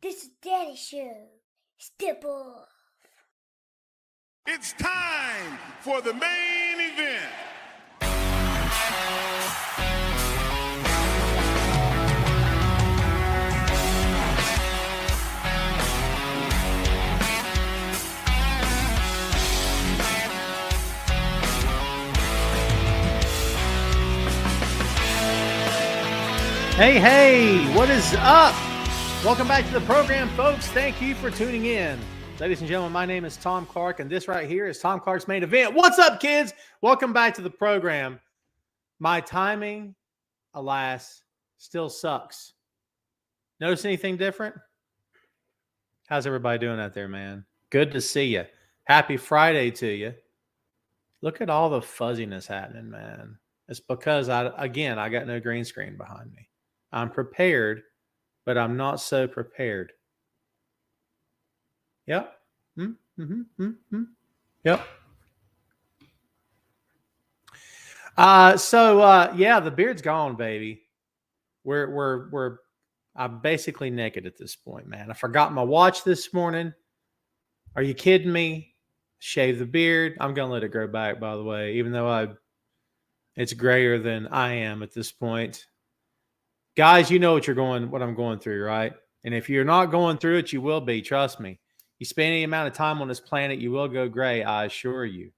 This is Daddy Show. Step off. It's time for the main event. Hey, what is up? Welcome back to the program, folks. Thank you for tuning in. Ladies and gentlemen, my name is Tom Clark, and this right here is Tom Clark's Main Event. What's up, kids? Welcome back to the program. My timing, alas, still sucks. Notice anything different? How's everybody doing out there, man? Good to see you. Happy Friday to you. Look at all the fuzziness happening, man. It's because, I got no green screen behind me. I'm prepared, but I'm not so prepared. Yep. Yep. The beard's gone, baby. I'm basically naked at this point, man. I forgot my watch this morning. Are you kidding me? Shave the beard. I'm gonna let it grow back, by the way, even though it's grayer than I am at this point. Guys, you know what I'm going through, right? And if you're not going through it, you will be. Trust me. You spend any amount of time on this planet, you will go gray. I assure you.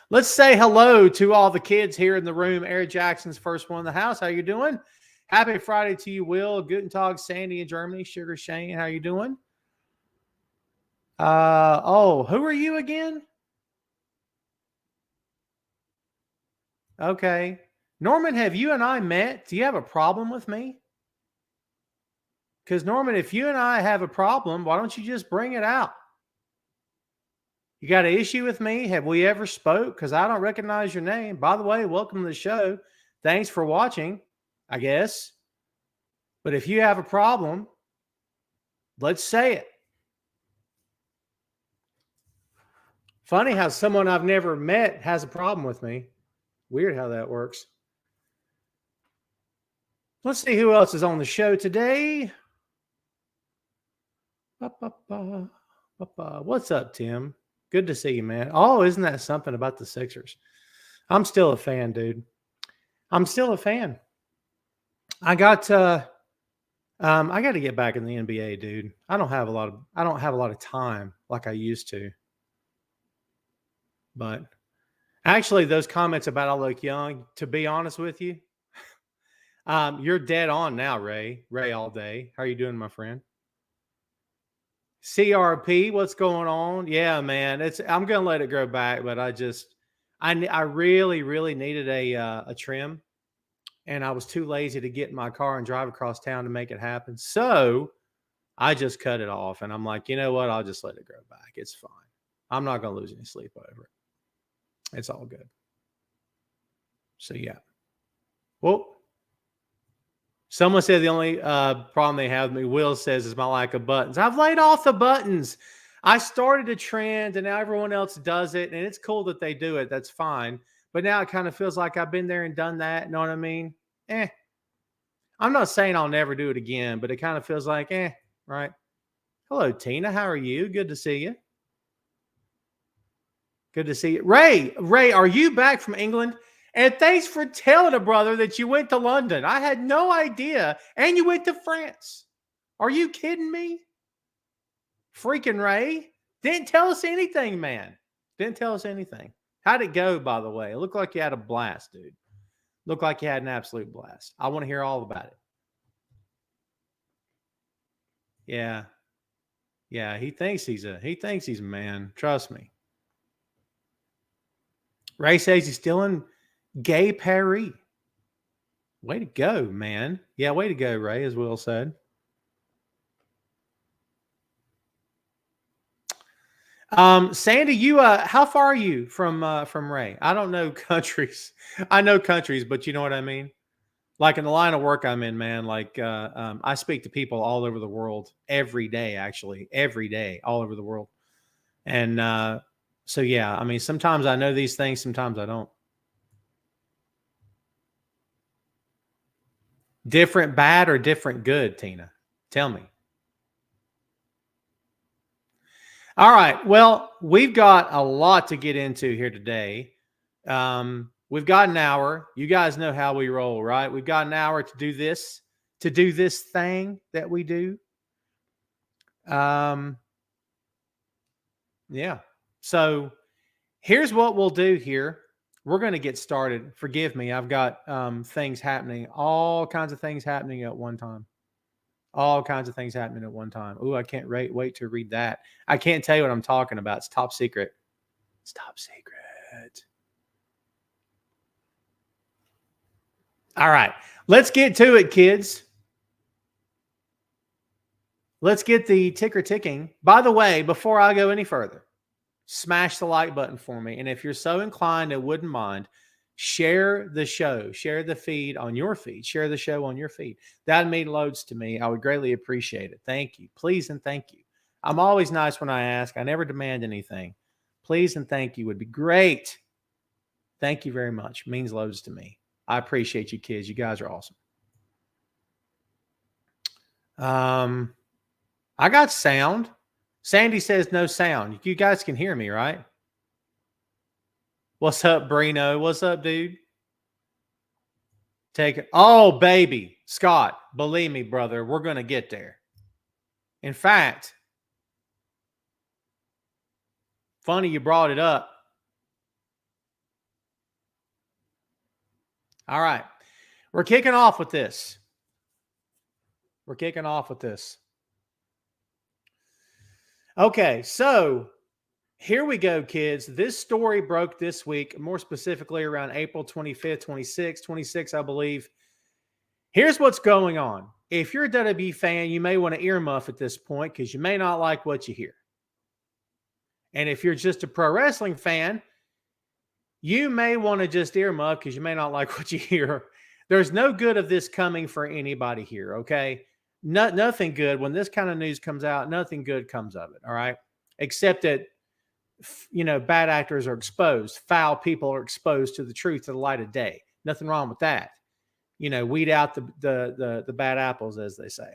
Let's say hello to all the kids here in the room. Eric Jackson's first one in the house. How you doing? Happy Friday to you, Will. Guten Tag, Sandy in Germany. Sugar Shane, how you doing? Who are you again? Okay. Norman, have you and I met? Do you have a problem with me? Because, Norman, if you and I have a problem, why don't you just bring it out? You got an issue with me? Have we ever spoke? Because I don't recognize your name. By the way, welcome to the show. Thanks for watching, I guess. But if you have a problem, let's say it. Funny how someone I've never met has a problem with me. Weird how that works. Let's see who else is on the show today. What's up, Tim? Good to see you, man. Oh, isn't that something about the Sixers? I'm still a fan, dude. I'm still a fan. I got to get back in the NBA, dude. I don't have a lot of time like I used to. But actually, those comments about I look young, to be honest with you, you're dead on now, Ray. Ray all day. How are you doing, my friend? CRP, what's going on? Yeah, man. I'm gonna let it grow back, but I really, really needed a trim, and I was too lazy to get in my car and drive across town to make it happen. So I just cut it off, and I'm like, you know what? I'll just let it grow back. It's fine. I'm not gonna lose any sleep over it. It's all good. So yeah. Well, someone said the only problem they have with me, Will says, is my lack of buttons. I've laid off the buttons. I started a trend, and now everyone else does it, and it's cool that they do it. That's fine. But now it kind of feels like I've been there and done that. You know what I mean? I'm not saying I'll never do it again, but it kind of feels like, right? Hello, Tina. How are you? Good to see you. Good to see you. Ray, are you back from England? And thanks for telling a brother that you went to London. I had no idea. And you went to France. Are you kidding me? Freaking Ray. Didn't tell us anything, man. Didn't tell us anything. How'd it go, by the way? It looked like you had a blast, dude. Looked like you had an absolute blast. I want to hear all about it. Yeah. Yeah, he thinks he's a man. Trust me. Ray says he's still in Gay Paris. Way to go, man. Yeah, way to go, Ray, as Will said. Sandy, you how far are you from Ray? I don't know countries. I know countries, but you know what I mean? Like in the line of work I'm in, man, like I speak to people all over the world every day, actually. Every day, all over the world. And so yeah, I mean, sometimes I know these things, sometimes I don't. Different bad or different good, Tina? Tell me. All right. Well, we've got a lot to get into here today. We've got an hour. You guys know how we roll, right? We've got an hour to do this thing that we do. Yeah. So here's what we'll do here. We're going to get started. Forgive me. I've got things happening, all kinds of things happening at one time. All kinds of things happening at one time. Oh, I can't wait to read that. I can't tell you what I'm talking about. It's top secret. It's top secret. All right. Let's get to it, kids. Let's get the ticker ticking. By the way, before I go any further, smash the like button for me. And if you're so inclined and wouldn't mind, share the show, share the feed on your feed, share the show on your feed. That'd mean loads to me. I would greatly appreciate it. Thank you. Please and thank you. I'm always nice when I ask. I never demand anything. Please and thank you would be great. Thank you very much. Means loads to me. I appreciate you kids. You guys are awesome. I got sound. Sandy says no sound. You guys can hear me, right? What's up, Brino? What's up, dude? Take it. Oh, baby. Scott, believe me, brother, we're going to get there. In fact, funny you brought it up. All right. We're kicking off with this. Okay, so here we go, kids. This story broke this week, more specifically around April 25th, 26th, I believe. Here's what's going on. If you're a WWE fan, you may want to earmuff at this point because you may not like what you hear. And if you're just a pro wrestling fan, you may want to just earmuff because you may not like what you hear. There's no good of this coming for anybody here, okay? Nothing good. When this kind of news comes out, nothing good comes of it, all right? Except that, bad actors are exposed. Foul people are exposed to the truth, to the light of day. Nothing wrong with that. Weed out the bad apples, as they say.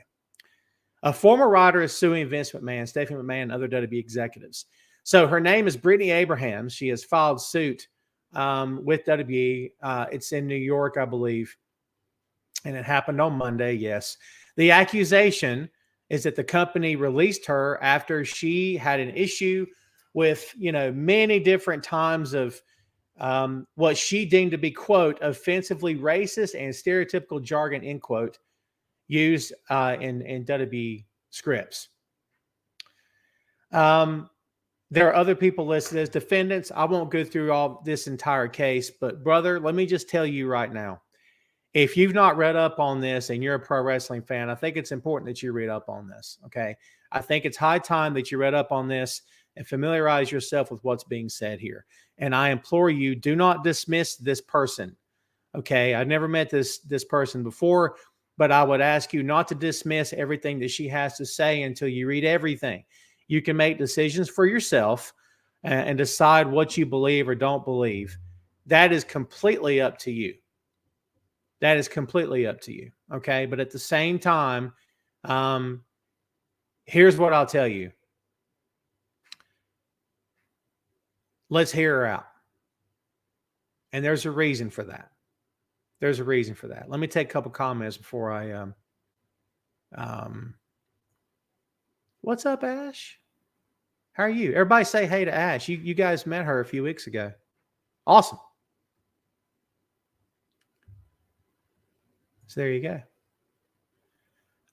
A former writer is suing Vince McMahon, Stephanie McMahon, and other WWE executives. So her name is Brittany Abrahams. She has filed suit with WWE. It's in New York, I believe. And it happened on Monday, yes. The accusation is that the company released her after she had an issue with, many different times of what she deemed to be, quote, offensively racist and stereotypical jargon, end quote, used in WWE scripts. There are other people listed as defendants. I won't go through all this entire case, but brother, let me just tell you right now, if you've not read up on this and you're a pro wrestling fan, I think it's important that you read up on this, okay? I think it's high time that you read up on this and familiarize yourself with what's being said here. And I implore you, do not dismiss this person, okay? I've never met this person before, but I would ask you not to dismiss everything that she has to say until you read everything. You can make decisions for yourself and decide what you believe or don't believe. That is completely up to you. That is completely up to you, okay? But at the same time, here's what I'll tell you. Let's hear her out. And there's a reason for that. Let me take a couple comments before I what's up, Ash? How are you? Everybody say hey to Ash. You guys met her a few weeks ago. Awesome. So there you go.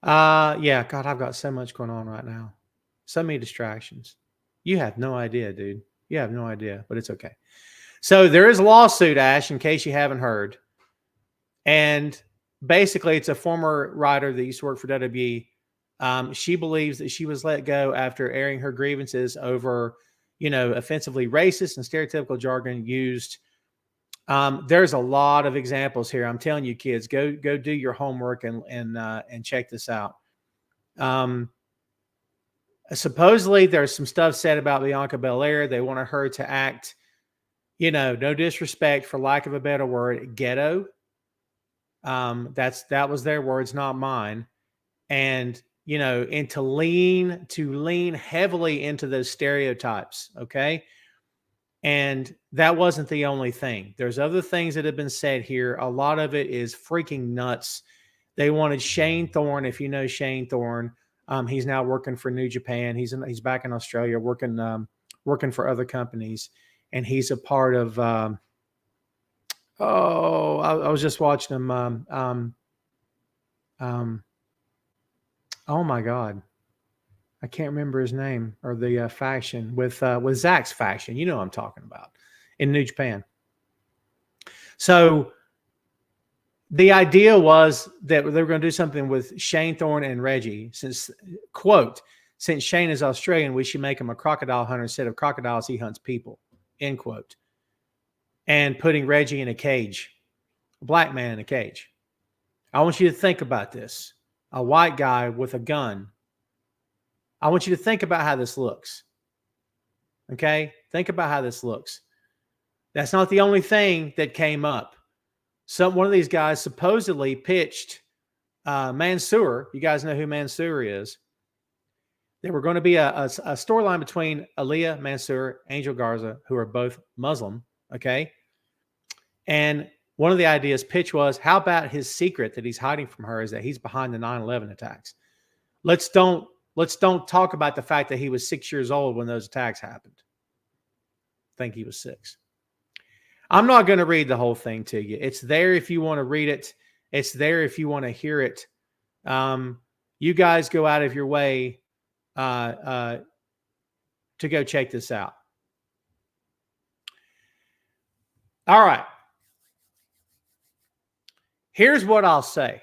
Yeah, God, I've got so much going on right now. So many distractions. You have no idea, dude. You have no idea, but it's okay. So there is a lawsuit, Ash, in case you haven't heard. And basically, it's a former writer that used to work for WWE. She believes that she was let go after airing her grievances over, offensively racist and stereotypical jargon used. There's a lot of examples here. I'm telling you, kids, go do your homework and check this out. Supposedly, there's some stuff said about Bianca Belair. They wanted her to act, no disrespect, for lack of a better word, ghetto. That was their words, not mine. And and to lean heavily into those stereotypes. Okay. And that wasn't the only thing. There's other things that have been said here. A lot of it is freaking nuts. They wanted Shane Thorne. If you know Shane Thorne, he's now working for New Japan. He's back in Australia working for other companies, and he's a part of. I was just watching him. Oh my God, I can't remember his name or the faction with Zach's faction. You know what I'm talking about in New Japan. So the idea was that they were going to do something with Shane Thorne and Reggie. Since Shane is Australian, we should make him a crocodile hunter instead of crocodiles. He hunts people. End quote. And putting Reggie in a cage, a black man in a cage. I want you to think about this. A white guy with a gun. I want you to think about how this looks. Okay? Think about how this looks. That's not the only thing that came up. One of these guys supposedly pitched Mansoor. You guys know who Mansoor is. There were going to be a storyline between Aaliyah Mansour, Angel Garza, who are both Muslim. Okay? And one of the ideas pitched was, how about his secret that he's hiding from her is that he's behind the 9/11 attacks? Let's don't talk about the fact that he was 6 years old when those attacks happened. I think he was 6. I'm not going to read the whole thing to you. It's there if you want to read it. It's there if you want to hear it. You guys go out of your way to go check this out. All right. Here's what I'll say.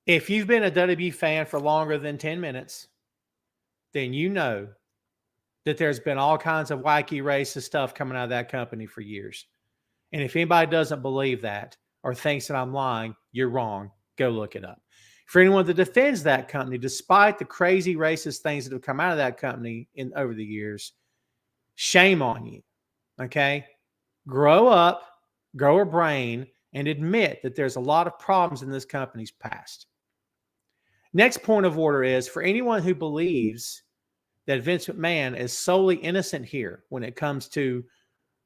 If you've been a WWE fan for longer than 10 minutes, then you know that there's been all kinds of wacky racist stuff coming out of that company for years. And if anybody doesn't believe that or thinks that I'm lying, you're wrong. Go look it up. For anyone that defends that company, despite the crazy racist things that have come out of that company over the years, shame on you. Okay? Grow up, grow a brain, and admit that there's a lot of problems in this company's past. Next point of order is for anyone who believes that Vince McMahon is solely innocent here when it comes to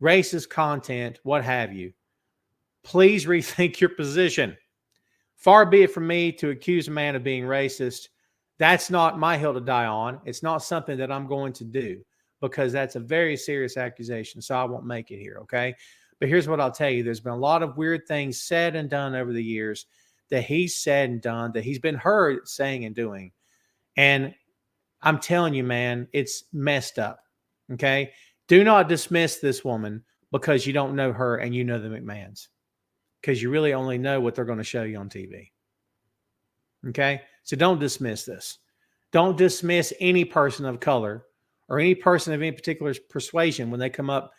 racist content, what have you, please rethink your position. Far be it from me to accuse a man of being racist. That's not my hill to die on. It's not something that I'm going to do because that's a very serious accusation, so I won't make it here, okay? But here's what I'll tell you. There's been a lot of weird things said and done over the years that he's said and done, that he's been heard saying and doing. And I'm telling you, man, it's messed up, okay? Do not dismiss this woman because you don't know her and you know the McMahons, because you really only know what they're going to show you on TV, okay? So don't dismiss this. Don't dismiss any person of color or any person of any particular persuasion when they come out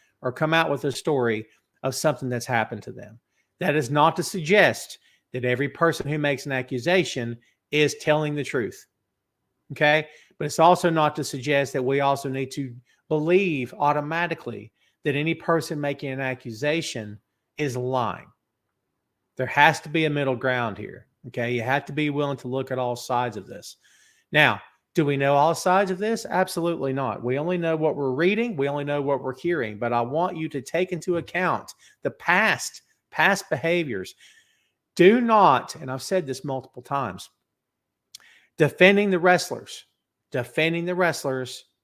with a story of something that's happened to them. That is not to suggest that every person who makes an accusation is telling the truth. Okay? But it's also not to suggest that we also need to believe automatically that any person making an accusation is lying. There has to be a middle ground here. Okay? You have to be willing to look at all sides of this. Now, do we know all sides of this? Absolutely not. We only know what we're reading. We only know what we're hearing. But I want you to take into account the past behaviors. Do not, and I've said this multiple times, defending the wrestlers,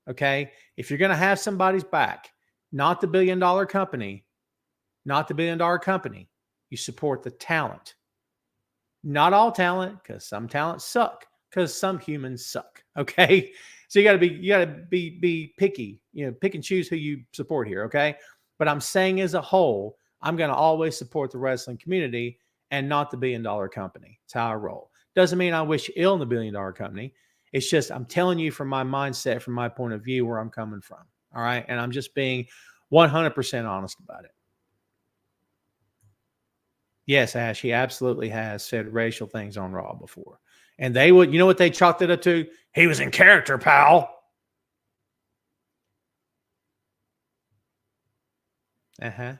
okay? If you're going to have somebody's back, not the billion-dollar company, you support the talent. Not all talent, because some talents suck. Because some humans suck. Okay, so you got to be picky. Pick and choose who you support here. Okay, but I'm saying as a whole, I'm going to always support the wrestling community and not the billion-dollar company. It's how I roll. Doesn't mean I wish ill in the billion-dollar company. It's just I'm telling you from my mindset, from my point of view, where I'm coming from. All right, and I'm just being 100% honest about it. Yes, Ash, he absolutely has said racial things on Raw before. And they would, you know what they chalked it up to? He was in character, pal. Uh-huh.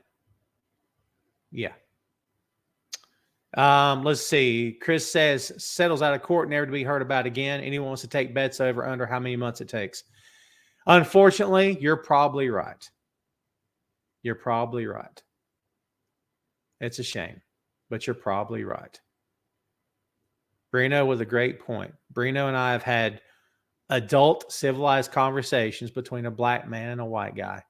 Yeah. Let's see. Chris says settles out of court, never to be heard about again. Anyone wants to take bets over under how many months it takes? Unfortunately, you're probably right. You're probably right. It's a shame, but you're probably right. Brino with a great point. Brino and I have had adult civilized conversations between a black man and a white guy,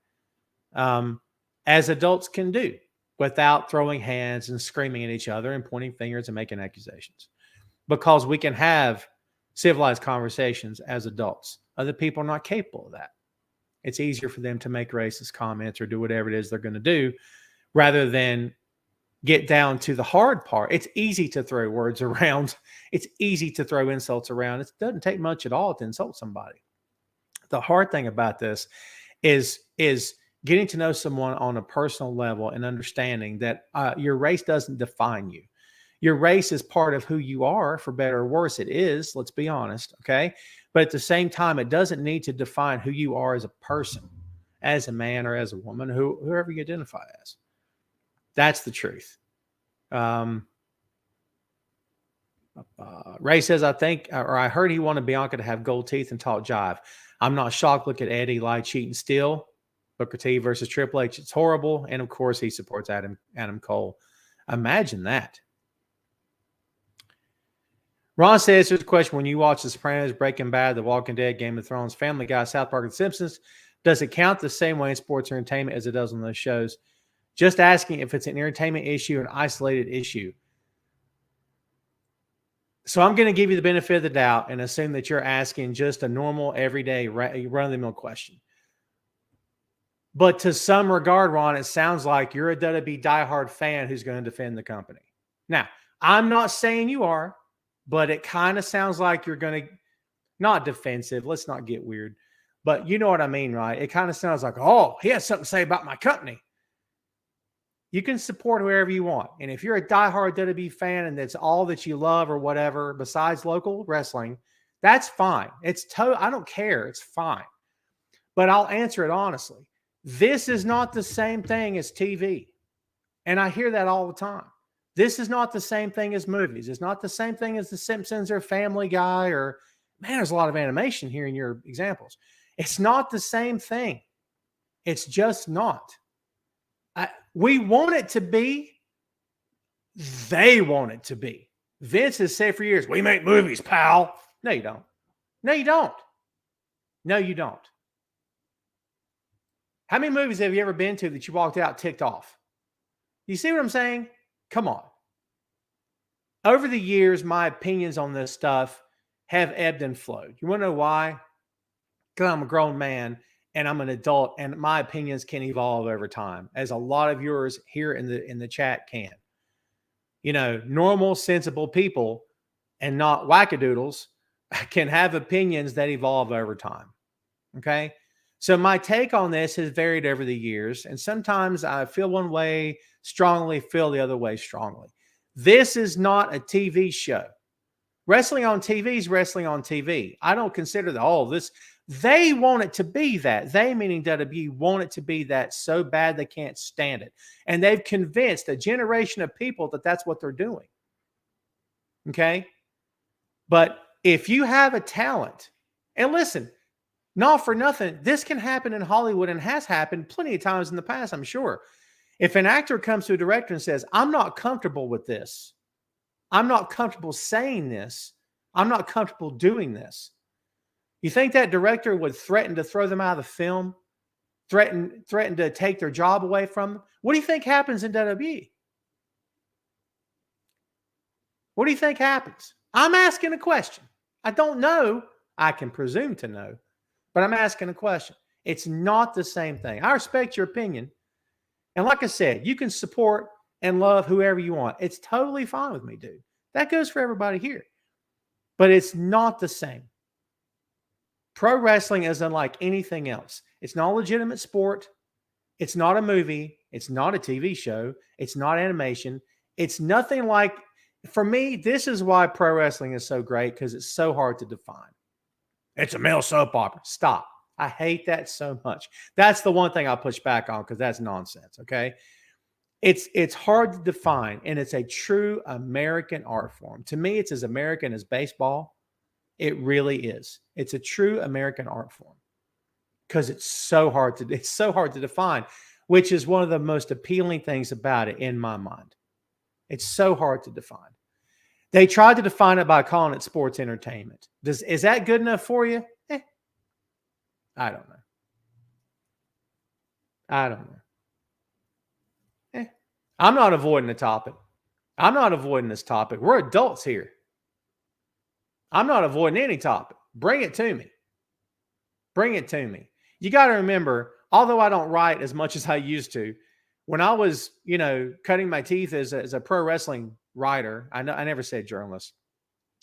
as adults can do, without throwing hands and screaming at each other and pointing fingers and making accusations, because we can have civilized conversations as adults. Other people are not capable of that. It's easier for them to make racist comments or do whatever it is they're going to do rather than get down to the hard part. It's easy to throw words around. It's easy to throw insults around. It doesn't take much at all to insult somebody. The hard thing about this is getting to know someone on a personal level and understanding that your race doesn't define you. Your race is part of who you are, for better or worse. It is, let's be honest, okay? But at the same time, it doesn't need to define who you are as a person, as a man or as a woman, whoever you identify as. That's the truth. Ray says, I heard he wanted Bianca to have gold teeth and talk jive. I'm not shocked. Look at Eddie, lie, cheat, and steal. Booker T versus Triple H. It's horrible. And of course, he supports Adam Cole. Imagine that. Ron says, here's a question. When you watch The Sopranos, Breaking Bad, The Walking Dead, Game of Thrones, Family Guy, South Park, and The Simpsons, does it count the same way in sports or entertainment as it does on those shows? Just asking if it's an entertainment issue, an isolated issue. So I'm going to give you the benefit of the doubt and assume that you're asking just a normal, everyday, run-of-the-mill question. But to some regard, Ron, it sounds like you're a WWE diehard fan who's going to defend the company. Now, I'm not saying you are, but it kind of sounds like you're going to, not defensive, let's not get weird, but you know what I mean, right? It kind of sounds like, oh, he has something to say about my company. You can support whoever you want. And if you're a diehard WWE fan and that's all that you love or whatever, besides local wrestling, that's fine. I don't care. It's fine. But I'll answer it honestly. This is not the same thing as TV. And I hear that all the time. This is not the same thing as movies. It's not the same thing as The Simpsons or Family Guy or, man, there's a lot of animation here in your examples. It's not the same thing. It's just not. We want it to be. They want it to be. Vince has said for years, we make movies, pal. No, you don't. No, you don't. No, you don't. How many movies have you ever been to that you walked out ticked off? You see what I'm saying? Come on. Over the years, my opinions on this stuff have ebbed and flowed. You want to know why? Because I'm a grown man and I'm an adult, and my opinions can evolve over time, as a lot of yours here in the chat can. You know, normal, sensible people and not wackadoodles can have opinions that evolve over time. Okay? So my take on this has varied over the years, and sometimes I feel one way strongly, feel the other way strongly. This is not a TV show. Wrestling on TV is wrestling on TV. I don't consider this. They want it to be that. They, meaning WWE, want it to be that so bad they can't stand it. And they've convinced a generation of people that that's what they're doing. Okay? But if you have a talent, and listen, not for nothing, this can happen in Hollywood and has happened plenty of times in the past, I'm sure. If an actor comes to a director and says, I'm not comfortable with this, I'm not comfortable saying this, I'm not comfortable doing this, you think that director would threaten to throw them out of the film, threaten to take their job away from them? What do you think happens in WWE? What do you think happens? I'm asking a question. I don't know. I can presume to know, but I'm asking a question. It's not the same thing. I respect your opinion. And like I said, you can support and love whoever you want. It's totally fine with me, dude. That goes for everybody here. But it's not the same. Pro wrestling is unlike anything else. It's not a legitimate sport. It's not a movie. It's not a TV show. It's not animation. It's nothing like, for me, this is why pro wrestling is so great, because it's so hard to define. It's a male soap opera. Stop. I hate that so much. That's the one thing I'll push back on, because that's nonsense, okay? It's hard to define, and it's a true American art form. To me, it's as American as baseball. It really is. It's a true American art form because it's so hard to define, which is one of the most appealing things about it in my mind. It's so hard to define. They tried to define it by calling it sports entertainment. Is that good enough for you? I don't know. I don't know. I'm not avoiding the topic. I'm not avoiding this topic. We're adults here. I'm not avoiding any topic. Bring it to me. Bring it to me. You got to remember, although I don't write as much as I used to, when I was, cutting my teeth as a pro wrestling writer, I never said journalist,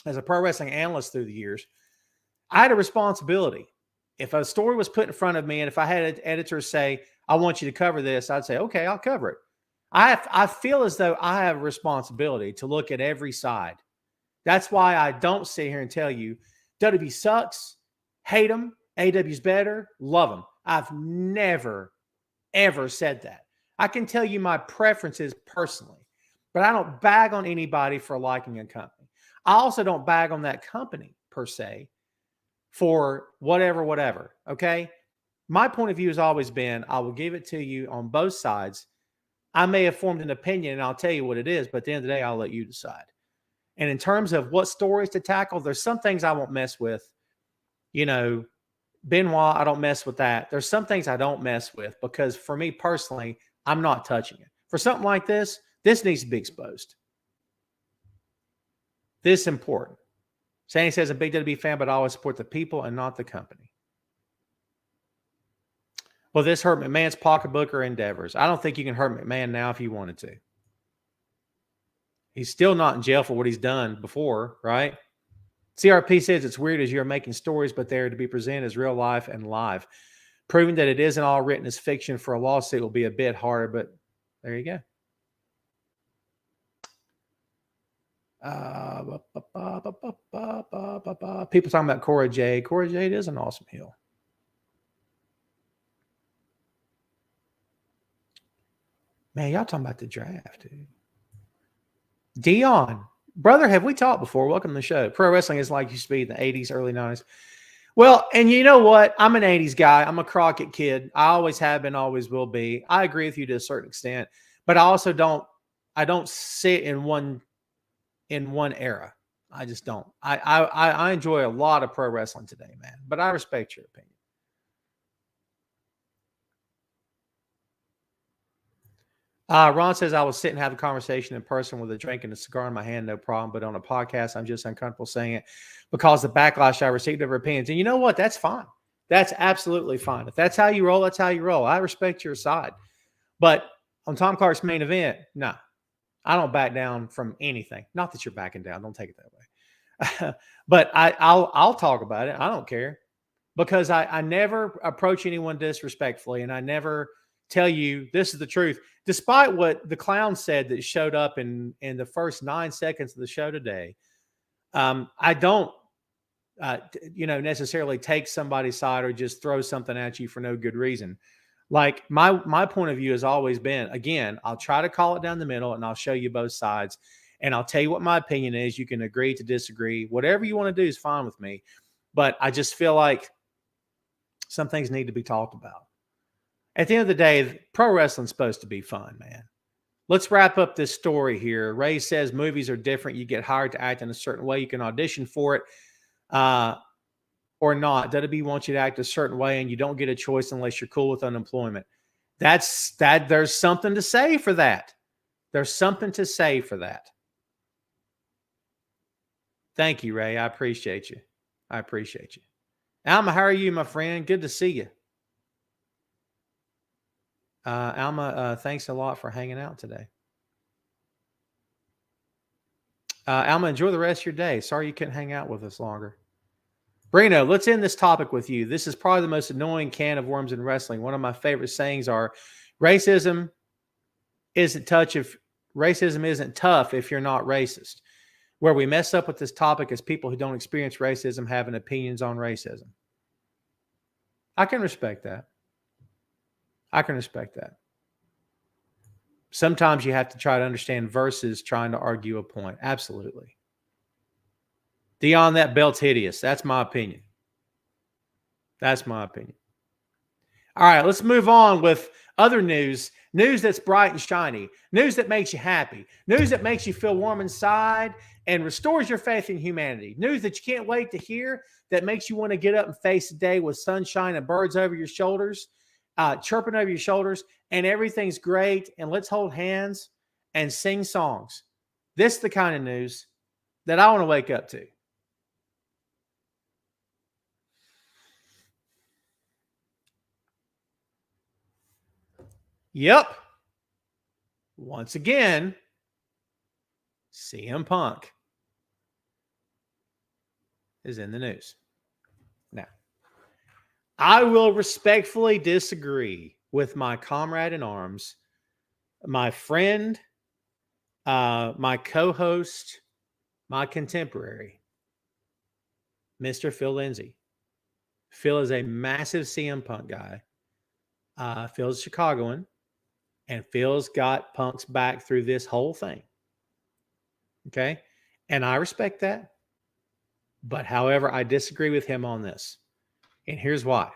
as a pro wrestling analyst through the years, I had a responsibility. If a story was put in front of me and if I had editors say, I want you to cover this, I'd say, okay, I'll cover it. I feel as though I have a responsibility to look at every side. That's why I don't sit here and tell you WWE sucks, hate them, AW's better, love them. I've never, ever said that. I can tell you my preferences personally, but I don't bag on anybody for liking a company. I also don't bag on that company per se for whatever. Okay. My point of view has always been, I will give it to you on both sides. I may have formed an opinion and I'll tell you what it is, but at the end of the day, I'll let you decide. And in terms of what stories to tackle, there's some things I won't mess with. Benoit, I don't mess with that. There's some things I don't mess with because for me personally, I'm not touching it. For something like this needs to be exposed. This is important. Sandy says, a big WWE fan, but I always support the people and not the company. Well, this hurt McMahon's pocketbook or endeavors. I don't think you can hurt McMahon now if you wanted to. He's still not in jail for what he's done before, right? CRP says it's weird as you're making stories, but they're to be presented as real life and live. Proving that it isn't all written as fiction for a lawsuit will be a bit harder, but there you go. People talking about Cora Jade. Cora Jade is an awesome heel. Man, y'all talking about the draft, dude. Dion, brother, have we talked before? Welcome to the show. Pro wrestling is like used to be in the 80s, early 90s. Well, and you know what? I'm an 80s guy. I'm a Crockett kid. I always have been, always will be. I agree with you to a certain extent, but I also don't sit in one era. I just don't. I enjoy a lot of pro wrestling today, man, but I respect your opinion. Ron says, I will sit and have a conversation in person with a drink and a cigar in my hand, no problem. But on a podcast, I'm just uncomfortable saying it because the backlash I received over opinions. And you know what? That's fine. That's absolutely fine. If that's how you roll, that's how you roll. I respect your side. But on Tom Clark's main event, no, I don't back down from anything. Not that you're backing down. Don't take it that way. But I'll talk about it. I don't care because I never approach anyone disrespectfully, and I never tell you this is the truth. Despite what the clown said that showed up in the first 9 seconds of the show today, I don't, necessarily take somebody's side or just throw something at you for no good reason. Like my point of view has always been, again, I'll try to call it down the middle and I'll show you both sides and I'll tell you what my opinion is. You can agree to disagree. Whatever you want to do is fine with me. But I just feel like some things need to be talked about. At the end of the day, pro wrestling's supposed to be fun, man. Let's wrap up this story here. Ray says movies are different. You get hired to act in a certain way. You can audition for it or not. WWE wants you to act a certain way, and you don't get a choice unless you're cool with unemployment. There's something to say for that. There's something to say for that. Thank you, Ray. I appreciate you. Alma, how are you, my friend? Good to see you. Alma, thanks a lot for hanging out today. Alma, enjoy the rest of your day. Sorry you couldn't hang out with us longer. Brino, let's end this topic with you. This is probably the most annoying can of worms in wrestling. One of my favorite sayings are, racism isn't tough if you're not racist. Where we mess up with this topic is people who don't experience racism having opinions on racism. I can respect that. sometimes you have to try to understand versus trying to argue a point. Absolutely. Dion, that belt's hideous. That's my opinion. That's my opinion. All right, let's move on with other news. News that's bright and shiny. News that makes you happy. News that makes you feel warm inside and restores your faith in humanity. News that you can't wait to hear that makes you want to get up and face the day with sunshine and birds over your shoulders, chirping over your shoulders, and everything's great. And let's hold hands and sing songs. This is the kind of news that I want to wake up to. Yep. Once again, CM Punk is in the news. Now, I will respectfully disagree with my comrade in arms, my friend, my co-host, my contemporary, Mr. Phil Lindsay. Phil is a massive CM Punk guy. Phil's a Chicagoan. And Phil's got Punk's back through this whole thing. Okay? And I respect that. But however, I disagree with him on this. And here's why.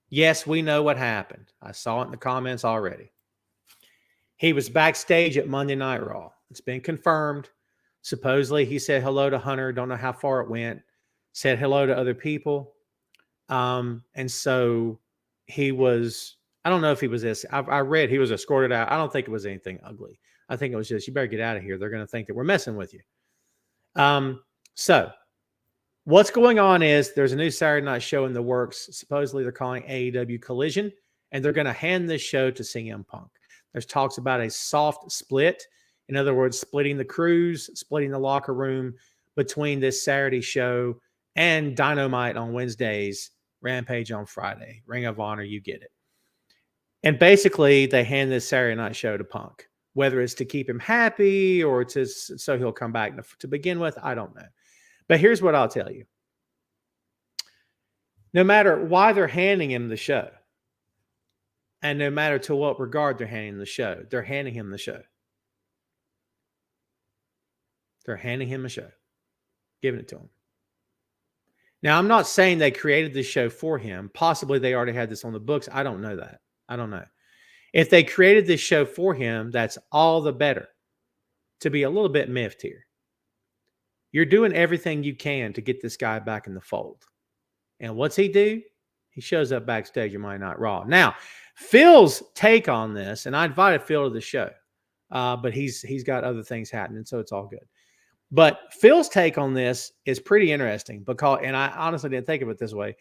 Yes, we know what happened. I saw it in the comments already. He was backstage at Monday Night Raw. It's been confirmed. Supposedly, he said hello to Hunter. Don't know how far it went. Said hello to other people. And so he was... I don't know if he was this. I read he was escorted out. I don't think it was anything ugly. I think it was just, you better get out of here. They're going to think that we're messing with you. So what's going on is there's a new Saturday night show in the works. Supposedly they're calling AEW Collision, and they're going to hand this show to CM Punk. There's talks about a soft split. In other words, splitting the crews, splitting the locker room between this Saturday show and Dynamite on Wednesdays, Rampage on Friday, Ring of Honor, you get it. And basically, they hand this Saturday night show to Punk, whether it's to keep him happy or to so he'll come back to begin with. I don't know. But here's what I'll tell you. No matter why they're handing him the show, and no matter to what regard they're handing the show, they're handing him the show. They're handing him a show, giving it to him. Now, I'm not saying they created this show for him. Possibly they already had this on the books. I don't know that. I don't know. If they created this show for him, that's all the better. To be a little bit miffed here. You're doing everything you can to get this guy back in the fold. And what's he do? He shows up backstage at Monday Night Raw. Now, Phil's take on this, and I invited Phil to the show, but he's got other things happening, so it's all good. But Phil's take on this is pretty interesting because, and I honestly didn't think of it this way.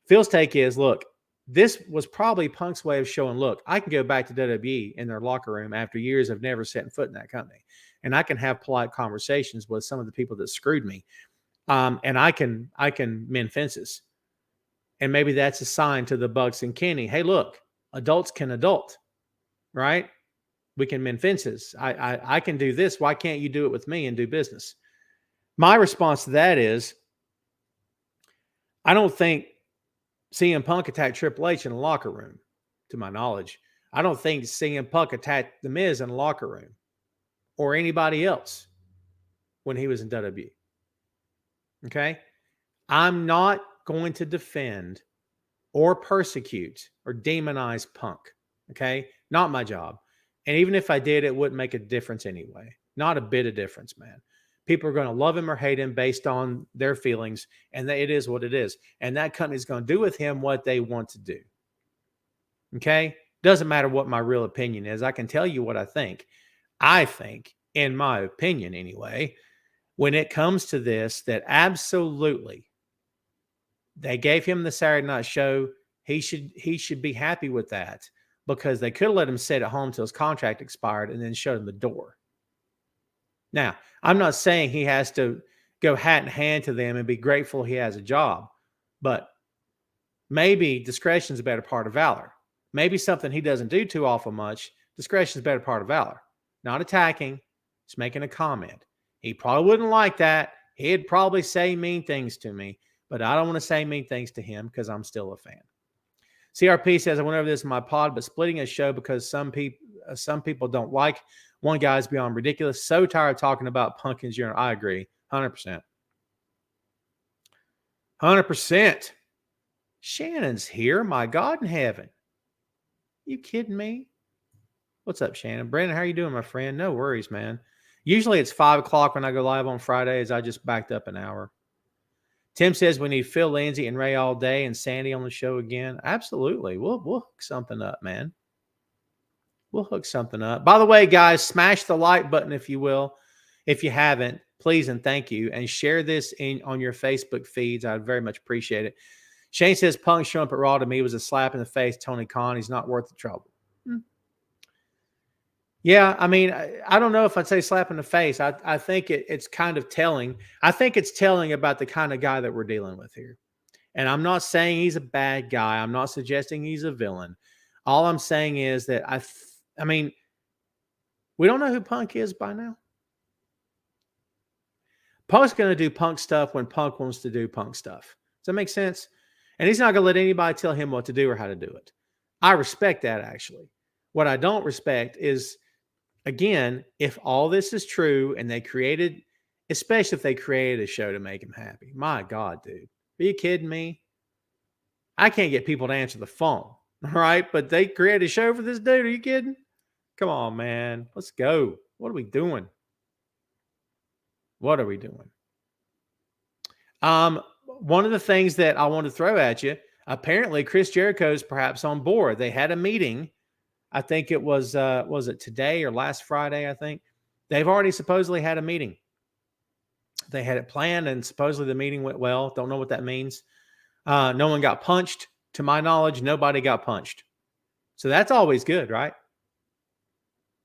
Phil's take is, look, this was probably Punk's way of showing, look, I can go back to WWE in their locker room after years of never setting foot in that company. And I can have polite conversations with some of the people that screwed me. And I can mend fences. And maybe that's a sign to the Bucks and Kenny. Hey, look, adults can adult, right? We can mend fences. I can do this. Why can't you do it with me and do business? My response to that is, I don't think CM Punk attacked Triple H in the locker room, to my knowledge. I don't think CM Punk attacked The Miz in the locker room or anybody else when he was in WWE. Okay? I'm not going to defend or persecute or demonize Punk. Okay? Not my job. And even if I did, it wouldn't make a difference anyway. Not a bit of difference, man. People are going to love him or hate him based on their feelings, and it is what it is. And that company's going to do with him what they want to do. Okay? Doesn't matter what my real opinion is. I can tell you what I think. I think, in my opinion anyway, when it comes to this, that absolutely they gave him the Saturday night show. He should be happy with that because they could have let him sit at home till his contract expired and then showed him the door. Now, I'm not saying he has to go hat in hand to them and be grateful he has a job, but maybe discretion is a better part of valor. Maybe something he doesn't do too awful much. Discretion is a better part of valor. Not attacking, just making a comment. He probably wouldn't like that. He'd probably say mean things to me, but I don't want to say mean things to him because I'm still a fan. CRP says, I went over this in my pod, but splitting a show because some people, some people don't like. One guy's beyond ridiculous. So tired of talking about Punk in general. I agree. 100%. 100%. Shannon's here. My God in heaven. You kidding me? What's up, Shannon? Brandon, how you doing, my friend? No worries, man. Usually it's 5 o'clock when I go live on Fridays. I just backed up an hour. Tim says we need Phil Lindsay and Ray all day and Sandy on the show again. Absolutely. We'll hook something up, man. We'll hook something up. By the way, guys, smash the like button if you will. If you haven't, please and thank you. And share this on your Facebook feeds. I'd very much appreciate it. Shane says Punk showing up at Raw to me was a slap in the face. Tony Khan, he's not worth the trouble. Yeah, I mean, I don't know if I'd say slap in the face. I think it's kind of telling. I think it's telling about the kind of guy that we're dealing with here. And I'm not saying he's a bad guy. I'm not suggesting he's a villain. All I'm saying is that I mean, we don't know who Punk is by now. Punk's going to do Punk stuff when Punk wants to do Punk stuff. Does that make sense? And he's not going to let anybody tell him what to do or how to do it. I respect that, actually. What I don't respect is, again, if all this is true and they created, especially if they created a show to make him happy. My God, dude. Are you kidding me? I can't get people to answer the phone. All right. But they created a show for this dude. Are you kidding? Come on, man. Let's go. What are we doing? What are we doing? One of the things that I want to throw at you, apparently Chris Jericho's perhaps on board. They had a meeting. I think it was it today or last Friday, I think. They've already supposedly had a meeting. They had it planned, and supposedly the meeting went well. Don't know what that means. No one got punched. To my knowledge, nobody got punched. So that's always good, right?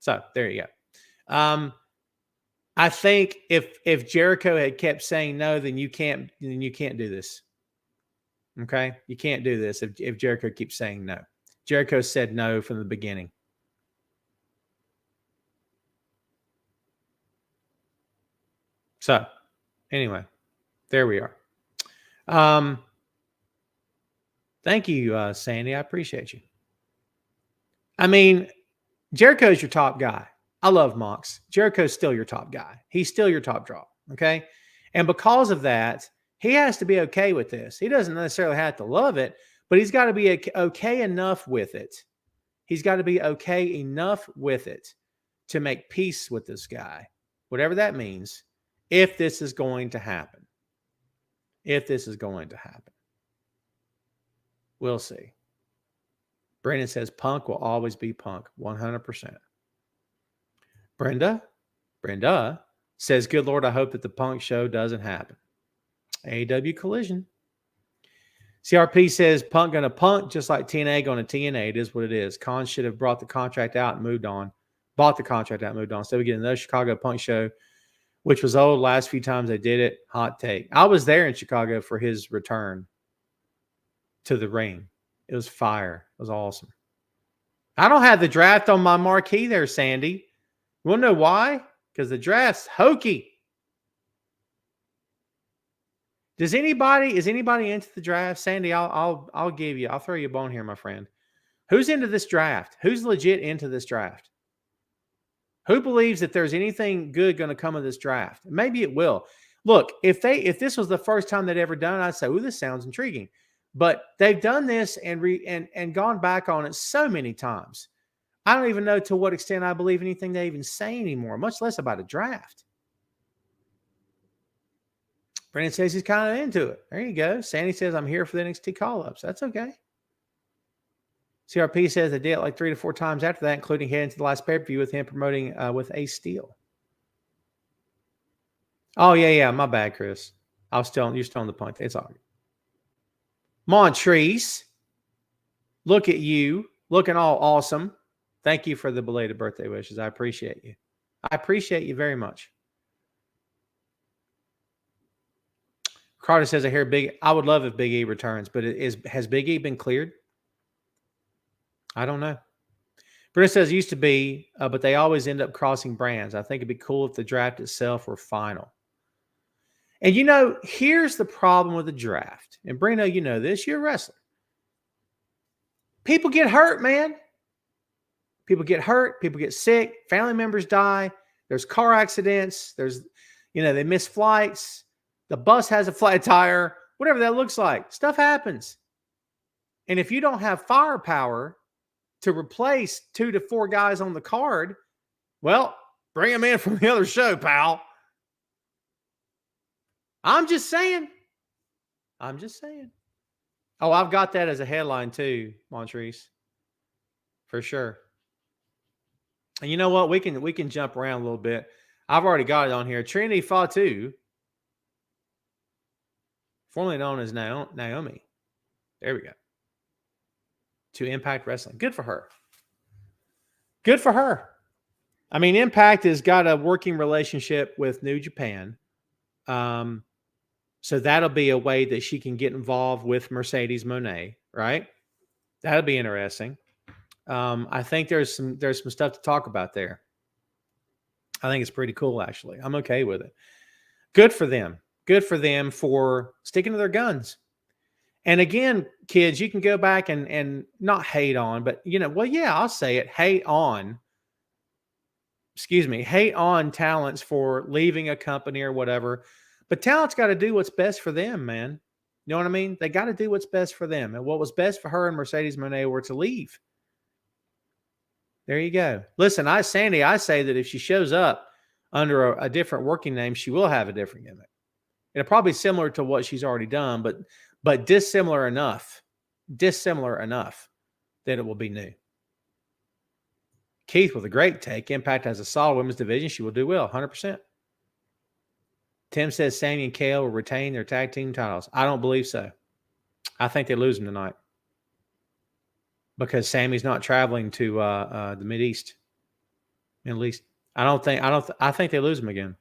So there you go. I think if Jericho had kept saying no, then you can't do this. Okay? You can't do this if Jericho keeps saying no. Jericho said no from the beginning. So, anyway, there we are. Thank you, Sandy. I appreciate you. I mean, Jericho's your top guy. I love Mox. Jericho's still your top guy. He's still your top draw. Okay? And because of that, he has to be okay with this. He doesn't necessarily have to love it, but he's got to be okay enough with it. He's got to be okay enough with it to make peace with this guy, whatever that means, if this is going to happen. If this is going to happen. We'll see. Brandon says Punk will always be Punk, 100%. Brenda says, good Lord, I hope that the Punk show doesn't happen. AEW Collision. CRP says Punk gonna Punk just like TNA going to TNA. It is what it is. Khan should have brought the contract out and moved on. Bought the contract out and moved on. So we get another Chicago Punk show, which was old. Last few times they did it. Hot take. I was there in Chicago for his return to the ring. It was fire. It was awesome. I don't have the draft on my marquee there, Sandy. You want to know why? Because the draft's hokey. Is anybody into the draft? Sandy, I'll throw you a bone here, my friend. Who's into this draft? Who's legit into this draft? Who believes that there's anything good going to come of this draft? Maybe it will. Look, if this was the first time they'd ever done it, I'd say, "Ooh, this sounds intriguing." But they've done this and gone back on it so many times. I don't even know to what extent I believe anything they even say anymore, much less about a draft. Brandon says he's kind of into it. There you go. Sandy says, I'm here for the NXT call-ups. That's okay. CRP says they did it like 3 to 4 times after that, including heading to the last pay-per-view with him promoting with Ace Steel. Oh, yeah. My bad, Chris. You're still on the point. It's all right. Montrese, look at you. Looking all awesome. Thank you for the belated birthday wishes. I appreciate you. I appreciate you very much. Carter says, I would love if Big E returns, but has Big E been cleared? I don't know. Bruce says it used to be, but they always end up crossing brands. I think it'd be cool if the draft itself were final. And here's the problem with the draft. And Brino, you know this, you're a wrestler. People get hurt, man. People get hurt, people get sick, family members die, there's car accidents, there's, they miss flights, the bus has a flat tire, whatever that looks like. Stuff happens. And if you don't have firepower to replace 2 to 4 guys on the card, well, bring them in from the other show, pal. I'm just saying. Oh, I've got that as a headline too, Montrese. For sure. And you know what? We can jump around a little bit. I've already got it on here. Trinity Fatu, formerly known as Naomi. There we go. To Impact Wrestling. Good for her. Good for her. I mean, Impact has got a working relationship with New Japan. So that'll be a way that she can get involved with Mercedes Moné, right? That'll be interesting. I think there's some stuff to talk about there. I think it's pretty cool, actually. I'm okay with it. Good for them. Good for them for sticking to their guns. And again, kids, you can go back and not hate on, but I'll say it. Hate on talents for leaving a company or whatever. But talent's got to do what's best for them, man. You know what I mean? They got to do what's best for them. And what was best for her and Mercedes Moné were to leave. There you go. Listen, Sandy, I say that if she shows up under a different working name, she will have a different gimmick. It'll probably be similar to what she's already done, but dissimilar enough that it will be new. Keith with a great take. Impact has a solid women's division. She will do well, 100%. Tim says Sammy and Kale will retain their tag team titles. I don't believe so. I think they lose them tonight because Sammy's not traveling to the Middle East. I think they lose them again,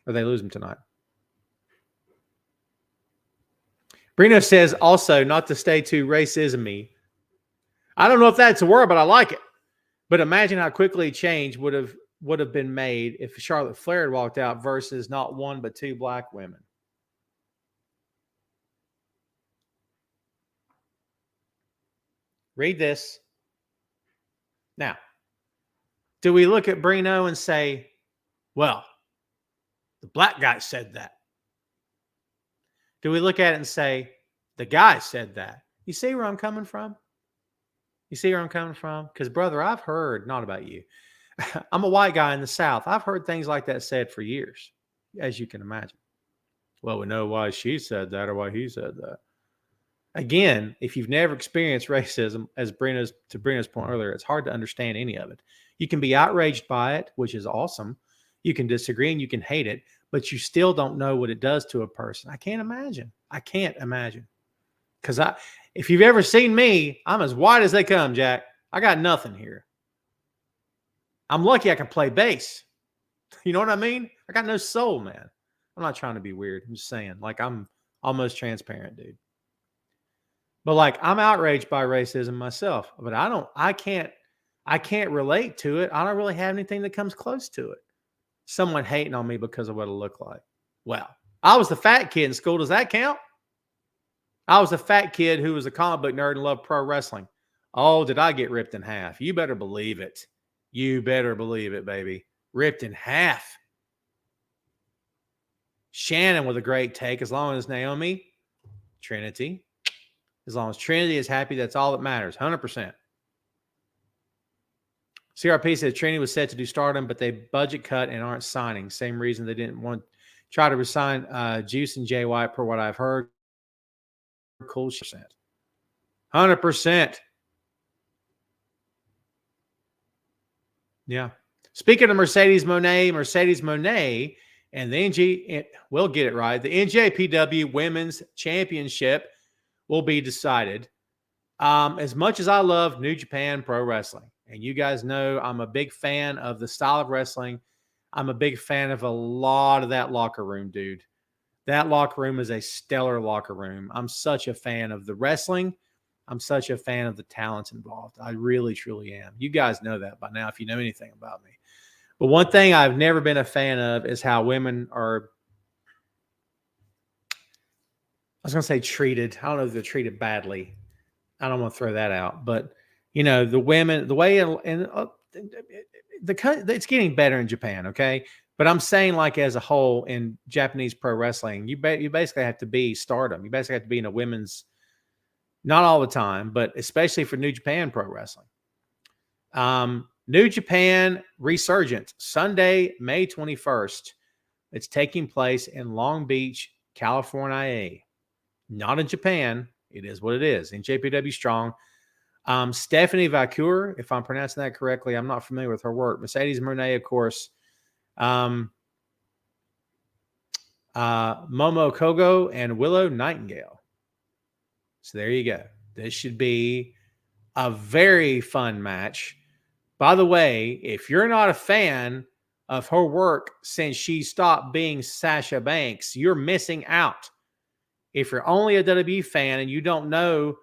or they lose them tonight. Brino says also not to stay too racism-y. I don't know if that's a word, but I like it. But imagine how quickly change would have been made if Charlotte Flair had walked out versus not 1 but 2 black women. Read this. Now, do we look at Brino and say, well, the black guy said that? Do we look at it and say, the guy said that? You see where I'm coming from? Because, brother, I've heard, not about you. I'm a white guy in the South. I've heard things like that said for years, as you can imagine. Well, we know why she said that or why he said that. Again, if you've never experienced racism, to Brino's point earlier, it's hard to understand any of it. You can be outraged by it, which is awesome. You can disagree and you can hate it, but you still don't know what it does to a person. I can't imagine. Because if you've ever seen me, I'm as white as they come, Jack. I got nothing here. I'm lucky I can play bass. You know what I mean? I got no soul, man. I'm not trying to be weird. I'm just saying, I'm almost transparent, dude. But I'm outraged by racism myself, but I can't relate to it. I don't really have anything that comes close to it. Someone hating on me because of what I look like. Well, I was the fat kid in school. Does that count? I was a fat kid who was a comic book nerd and loved pro wrestling. Oh, did I get ripped in half? You better believe it. You better believe it, baby. Ripped in half. Shannon with a great take. As long as Naomi, Trinity, as long as Trinity is happy, that's all that matters. 100%. CRP says Trinity was set to do Stardom, but they budget cut and aren't signing. Same reason they didn't want to try to resign Juice and Jay White, per what I've heard. Cool percent. 100%. Yeah. Speaking of Mercedes Moné and the we'll get it right. The NJPW Women's Championship will be decided. As much as I love New Japan Pro Wrestling, and you guys know I'm a big fan of the style of wrestling, I'm a big fan of a lot of that locker room, dude. That locker room is a stellar locker room. I'm such a fan of the wrestling. I'm such a fan of the talents involved. I really, truly am. You guys know that by now if you know anything about me. But one thing I've never been a fan of is how women are, I was going to say treated. I don't know if they're treated badly. I don't want to throw that out. But, the women, the way, and it's getting better in Japan, okay? But I'm saying, like, as a whole in Japanese pro wrestling, you basically have to be stardom. You basically have to be in a women's, not all the time, but especially for New Japan Pro Wrestling. New Japan Resurgence, Sunday, May 21st. It's taking place in Long Beach, California. Not in Japan. It is what it is. In JPW Strong. Stephanie Vacour, if I'm pronouncing that correctly. I'm not familiar with her work. Mercedes Moné, of course. Momo Kogo and Willow Nightingale. So there you go. This should be a very fun match. By the way, if you're not a fan of her work since she stopped being Sasha Banks, you're missing out. If you're only a WWE fan and you don't know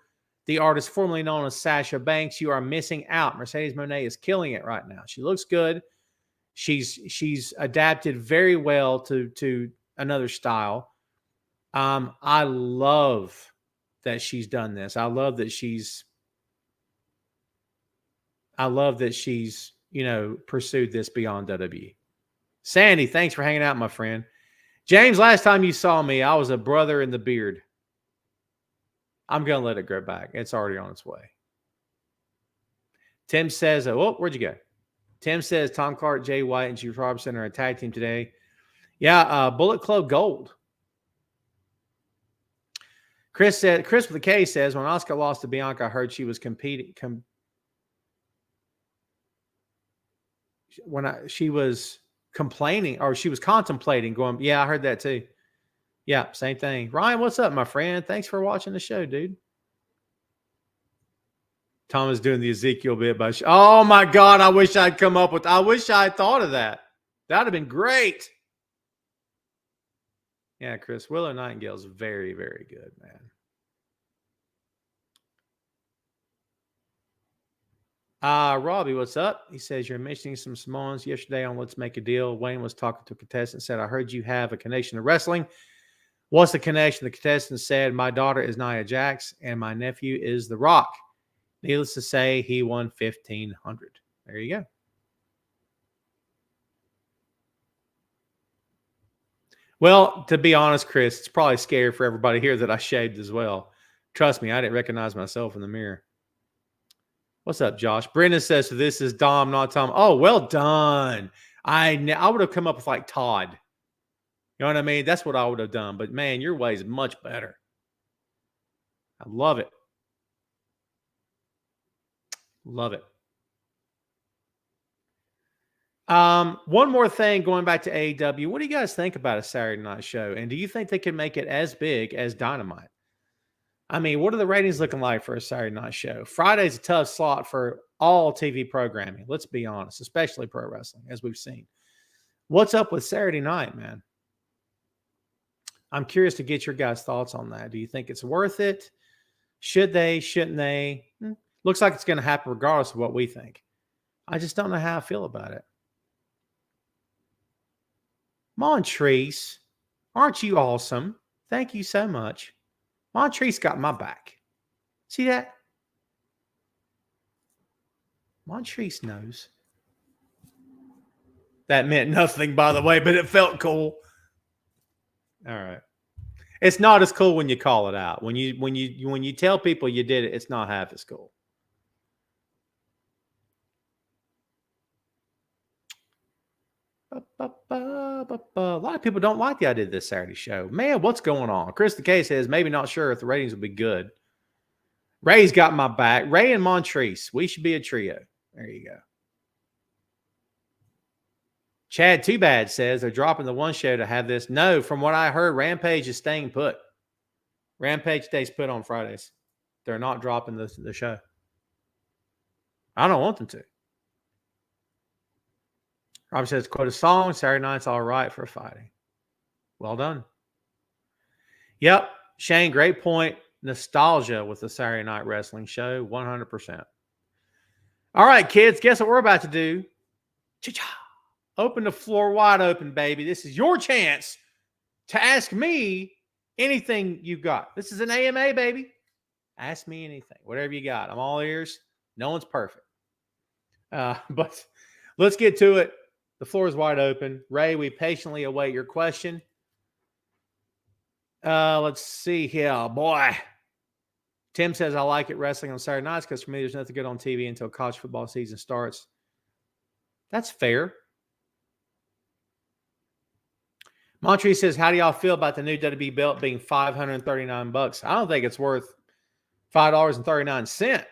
the artist formerly known as Sasha Banks, you are missing out. Mercedes Moné is killing it right now. She looks good. She's adapted very well to another style. I love that she's done this. I love that she's pursued this beyond WWE. Sandy, thanks for hanging out, my friend. James, last time you saw me, I was a brother in the beard. I'm going to let it grow back. It's already on its way. Tim says, where'd you go? Tim says Tom Clark, Jay White, and Chief Robinson are a tag team today. Yeah, Bullet Club Gold. Chris with a K says, when Asuka lost to Bianca, I heard she was competing. She was complaining, or she was contemplating going, yeah, I heard that too. Yeah, same thing. Ryan, what's up, my friend? Thanks for watching the show, dude. Tom is doing the Ezekiel bit by oh my God, I wish I had thought of that. That'd have been great. Yeah, Chris, Willow Nightingale's very, very good, man. Robbie, what's up? He says you're mentioning some Samoans yesterday on Let's Make a Deal. Wayne was talking to a contestant and said, I heard you have a connection to wrestling. What's the connection? The contestant said, my daughter is Nia Jax and my nephew is The Rock. Needless to say, he won $1,500. There you go. Well, to be honest, Chris, it's probably scary for everybody here that I shaved as well. Trust me, I didn't recognize myself in the mirror. What's up, Josh? Brendan says, so this is Dom, not Tom. Oh, well done. I would have come up with like Todd. You know what I mean? That's what I would have done. But, man, your way is much better. I love it. Love it. One more thing, going back to AEW. What do you guys think about a Saturday night show? And do you think they can make it as big as Dynamite? I mean, what are the ratings looking like for a Saturday night show? Friday's a tough slot for all TV programming. Let's be honest, especially pro wrestling, as we've seen. What's up with Saturday night, man? I'm curious to get your guys' thoughts on that. Do you think it's worth it? Should they? Shouldn't they? Looks like it's going to happen regardless of what we think. I just don't know how I feel about it. Montrese, aren't you awesome? Thank you so much. Montrese got my back. See that? Montrese knows. That meant nothing, by the way, but it felt cool. All right. It's not as cool when you call it out. When you tell people you did it, it's not half as cool. A lot of people don't like the idea of this Saturday show. Man, what's going on? Chris the K says, maybe not sure if the ratings will be good. Ray's got my back. Ray and Montrese, we should be a trio. There you go. Chad Too Bad says they're dropping the one show to have this. No, from what I heard, Rampage is staying put. Rampage stays put on Fridays. They're not dropping the show. I don't want them to. Rob says, quote a song, Saturday night's all right for fighting. Well done. Yep. Shane, great point. Nostalgia with the Saturday night wrestling show. 100%. All right, kids, guess what we're about to do? Cha-cha. Open the floor wide open, baby. This is your chance to ask me anything you've got. This is an AMA, baby. Ask me anything, whatever you got. I'm all ears. No one's perfect. But let's get to it. The floor is wide open. Ray, we patiently await your question. Let's see here. Boy. Tim says, I like it wrestling on Saturday nights because for me, there's nothing good on TV until college football season starts. That's fair. Montree says, how do y'all feel about the new WWE belt being $539? I don't think it's worth $5.39.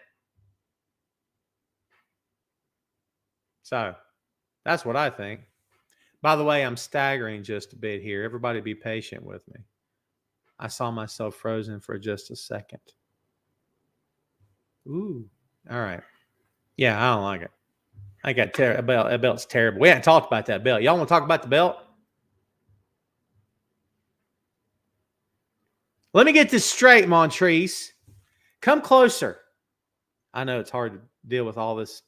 So that's what I think. By the way, I'm staggering just a bit here. Everybody be patient with me. I saw myself frozen for just a second. Ooh. All right. Yeah, I don't like it. I got that belt's terrible. We haven't talked about that belt. Y'all want to talk about the belt? Let me get this straight, Montrese. Come closer. I know it's hard to deal with all this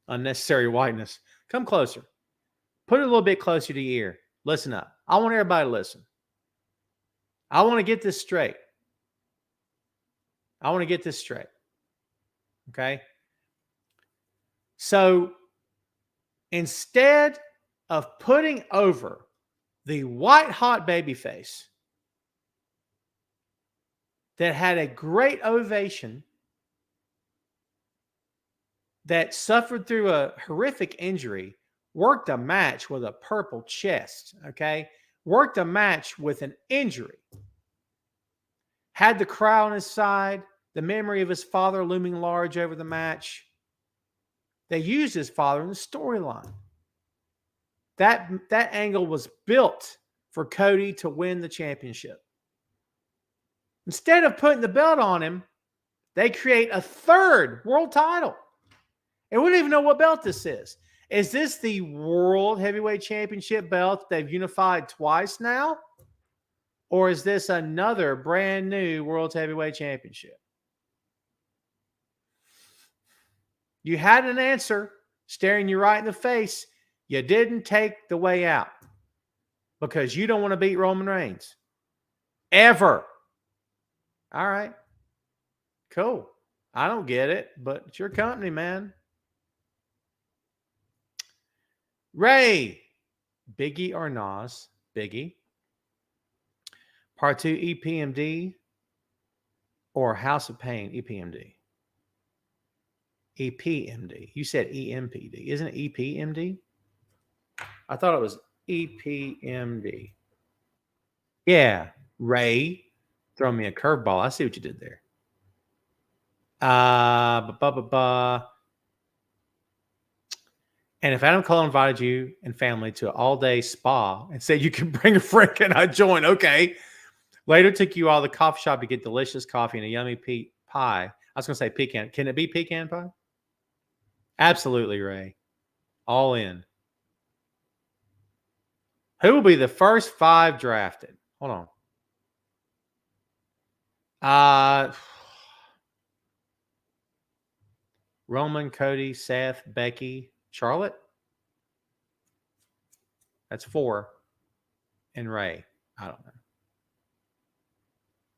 unnecessary whiteness. Come closer. Put it a little bit closer to your ear. Listen up. I want everybody to listen. I want to get this straight. Okay? So instead of putting over the white hot babyface that had a great ovation, that suffered through a horrific injury, worked a match with a purple chest, okay? Worked a match with an injury. Had the crowd on his side, the memory of his father looming large over the match. They used his father in the storyline. That angle was built for Cody to win the championship. Instead of putting the belt on him, they create a third world title. And we don't even know what belt this is. Is this the World Heavyweight Championship belt they've unified twice now? Or is this another brand new World Heavyweight Championship? You had an answer staring you right in the face. You didn't take the way out because you don't want to beat Roman Reigns. Ever. All right. Cool. I don't get it, but it's your company, man. Ray. Biggie or Nas? Biggie. Part 2 EPMD or House of Pain EPMD? EPMD. You said EMPD. Isn't it EPMD? I thought it was EPMD. Yeah. Ray. Throw me a curveball. I see what you did there. And if Adam Cole invited you and family to an all-day spa and said you can bring a friend, can I join? Okay. Later took you all to the coffee shop to get delicious coffee and a yummy pie. I was going to say pecan. Can it be pecan pie? Absolutely, Ray. All in. Who will be the first 5 drafted? Hold on. Roman, Cody, Seth, Becky, Charlotte. That's 4. And Ray. I don't know.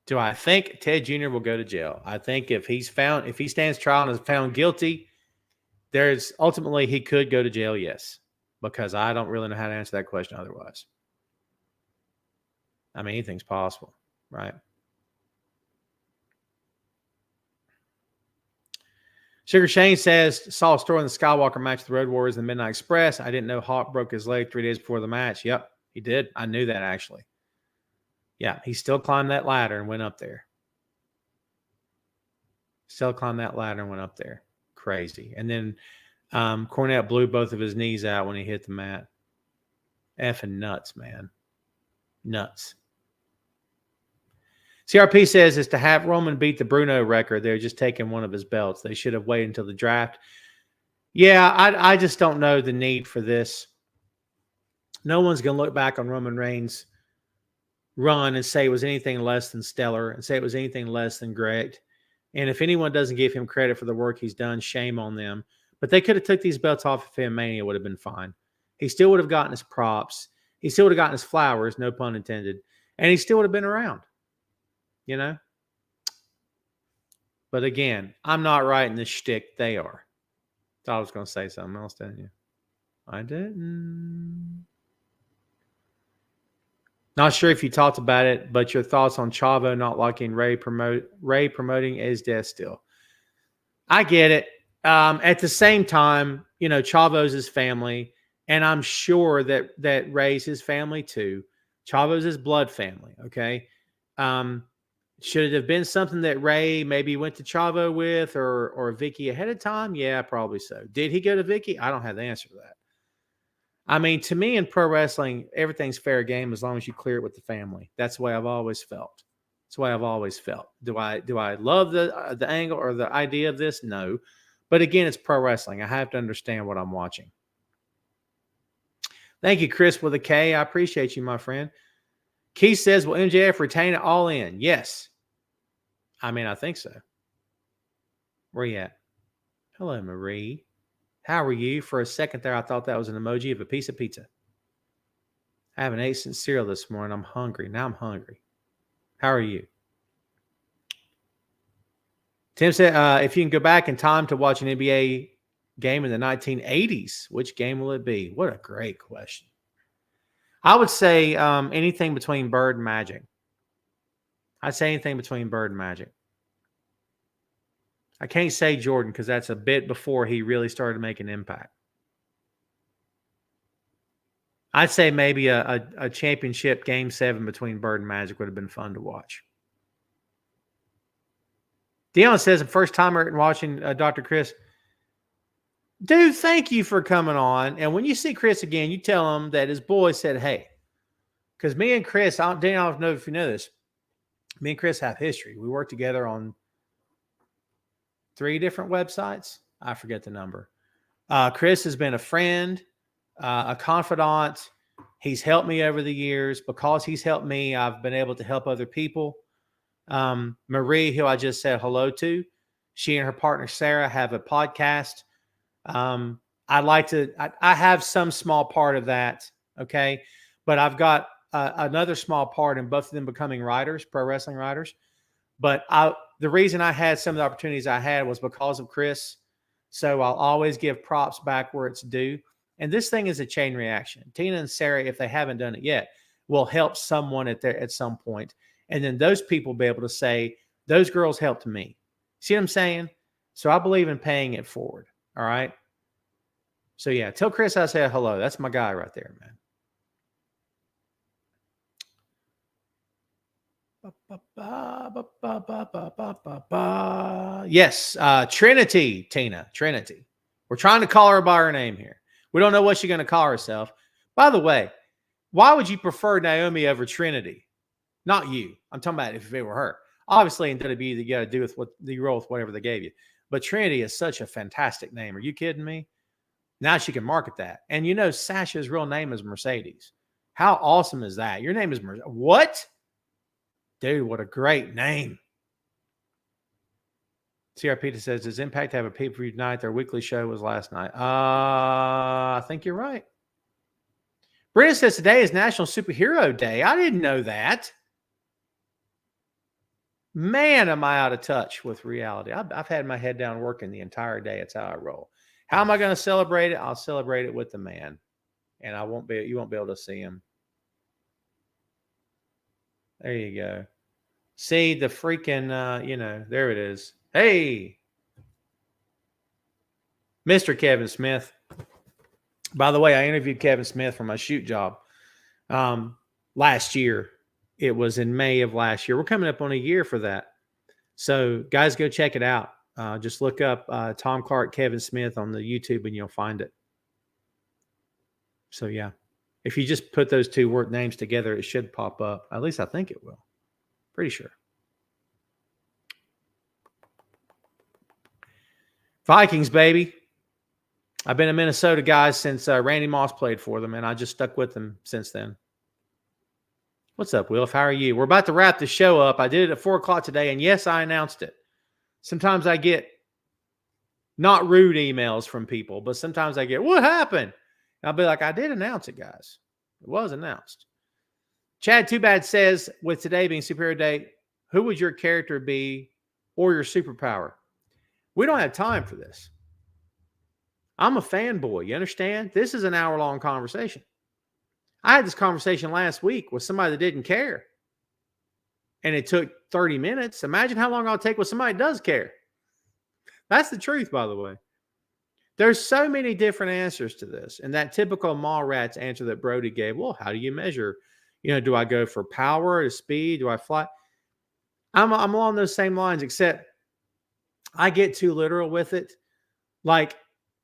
Do I think Ted Jr. will go to jail? I think if he stands trial and is found guilty, there's ultimately he could go to jail, yes. Because I don't really know how to answer that question otherwise. I mean, anything's possible, right? Sugar Shane says, saw a story in the Skywalker match with the Road Warriors and the Midnight Express. I didn't know Hawk broke his leg 3 days before the match. Yep, he did. I knew that, actually. Yeah, he still climbed that ladder and went up there. Crazy. And then Cornette blew both of his knees out when he hit the mat. Effing nuts, man. Nuts. CRP says is to have Roman beat the Bruno record. They're just taking one of his belts. They should have waited until the draft. Yeah, I just don't know the need for this. No one's going to look back on Roman Reigns' run and say it was anything less than stellar and say it was anything less than great. And if anyone doesn't give him credit for the work he's done, shame on them. But they could have took these belts off if him. Mania would have been fine. He still would have gotten his props. He still would have gotten his flowers, no pun intended. And he still would have been around. You know? But again, I'm not writing this shtick. They are. Thought I was going to say something else, didn't you? I didn't. Not sure if you talked about it, but your thoughts on Chavo not liking Ray promoting his death still. I get it. At the same time, Chavo's his family, and I'm sure that Ray's his family too. Chavo's his blood family. Okay. Should it have been something that Ray maybe went to Chavo with or Vicky ahead of time? Yeah, probably so. Did he go to Vicky? I don't have the answer to that. I mean, to me in pro wrestling, everything's fair game as long as you clear it with the family. That's the way I've always felt. That's the way I've always felt. Do I love the angle or the idea of this? No. But again, it's pro wrestling. I have to understand what I'm watching. Thank you, Chris with a K. I appreciate you, my friend. Keith says, will MJF retain it all in? Yes. I mean, I think so. Where you at? Hello, Marie. How are you? For a second there, I thought that was an emoji of a piece of pizza. I haven't ate since cereal this morning. I'm hungry. Now I'm hungry. How are you? Tim said, if you can go back in time to watch an NBA game in the 1980s, which game will it be? What a great question. I would say anything between Bird and Magic. I'd say anything between Bird and Magic. I can't say Jordan because that's a bit before he really started making impact. I'd say maybe a championship game 7 between Bird and Magic would have been fun to watch. Dion says, the first timer watching Dr. Chris. Dude, thank you for coming on. And when you see Chris again, you tell him that his boy said, hey. Because me and Chris, I don't know if you know this, me and Chris have history. We work together on 3 different websites. I forget the number. Chris has been a friend, a confidant. He's helped me over the years. Because he's helped me, I've been able to help other people. Marie, who I just said hello to, she and her partner, Sarah, have a podcast. I have some small part of that. Okay. But I've got another small part in both of them becoming writers, pro wrestling writers. But the reason I had some of the opportunities I had was because of Chris. So I'll always give props back where it's due. And this thing is a chain reaction. Tina and Sarah, if they haven't done it yet, will help someone at some point. And then those people will be able to say, those girls helped me. See what I'm saying? So I believe in paying it forward. All right. So yeah, tell Chris I said hello. That's my guy right there, man. Yes, Trinity, Tina, Trinity. We're trying to call her by her name here. We don't know what she's going to call herself. By the way, why would you prefer Naomi over Trinity? Not you. I'm talking about if it were her. Obviously, in WWE, you got to do with what you roll with whatever they gave you. But Trinity is such a fantastic name. Are you kidding me? Now she can market that. And you know, Sasha's real name is Mercedes. How awesome is that? Your name is Mercedes. What? Dude, what a great name. CRP says, does Impact have a pay-per-view night? Their weekly show was last night. I think you're right. Brenda says today is National Superhero Day. I didn't know that. Man, am I out of touch with reality. I've had my head down working the entire day. It's how I roll. How am I going to celebrate it? I'll celebrate it with the man. And you won't be able to see him. There you go. See the freaking, there it is. Hey, Mr. Kevin Smith. By the way, I interviewed Kevin Smith for my shoot job last year. It was in May of last year. We're coming up on a year for that. So, guys, go check it out. Just look up Tom Clark, Kevin Smith on the YouTube, and you'll find it. So, yeah. If you just put those two word names together, it should pop up. At least I think it will. Pretty sure. Vikings, baby. I've been a Minnesota guy since Randy Moss played for them, and I just stuck with them since then. What's up, Wilf? How are you? We're about to wrap the show up. I did it at 4 o'clock today, and yes, I announced it. Sometimes I get not rude emails from people, but sometimes I get, what happened? And I'll be like, I did announce it, guys. It was announced. Chad Too Bad says, with today being Superior Day, who would your character be or your superpower? We don't have time for this. I'm a fanboy. You understand? This is an hour-long conversation. I had this conversation last week with somebody that didn't care. And it took 30 minutes. Imagine how long I'll take with somebody that does care. That's the truth, by the way. There's so many different answers to this. And that typical Mallrats answer that Brody gave, well, how do you measure? Do I go for power, or speed? Do I fly? I'm along those same lines, except I get too literal with it. Like,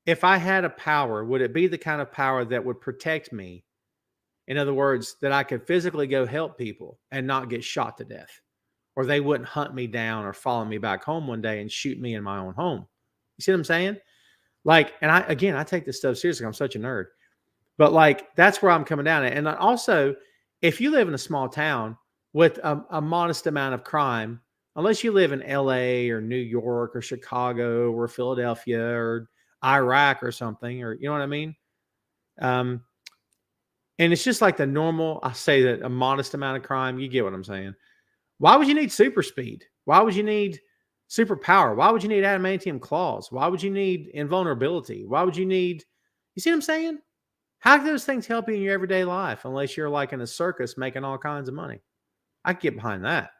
if I had a power, would it be the kind of power that would protect me? In other words, that I could physically go help people and not get shot to death, or they wouldn't hunt me down or follow me back home one day and shoot me in my own home. You see what I'm saying? Like, and I take this stuff seriously. I'm such a nerd, but like, that's where I'm coming down at. And also, if you live in a small town with a modest amount of crime, unless you live in LA or New York or Chicago or Philadelphia or Iraq or something, or you know what I mean? And it's just like the normal, I say that a modest amount of crime, you get what I'm saying. Why would you need super speed? Why would you need super power? Why would you need adamantium claws? Why would you need invulnerability? Why would you need, you see what I'm saying? How can those things help you in your everyday life unless you're like in a circus making all kinds of money? I can get behind that.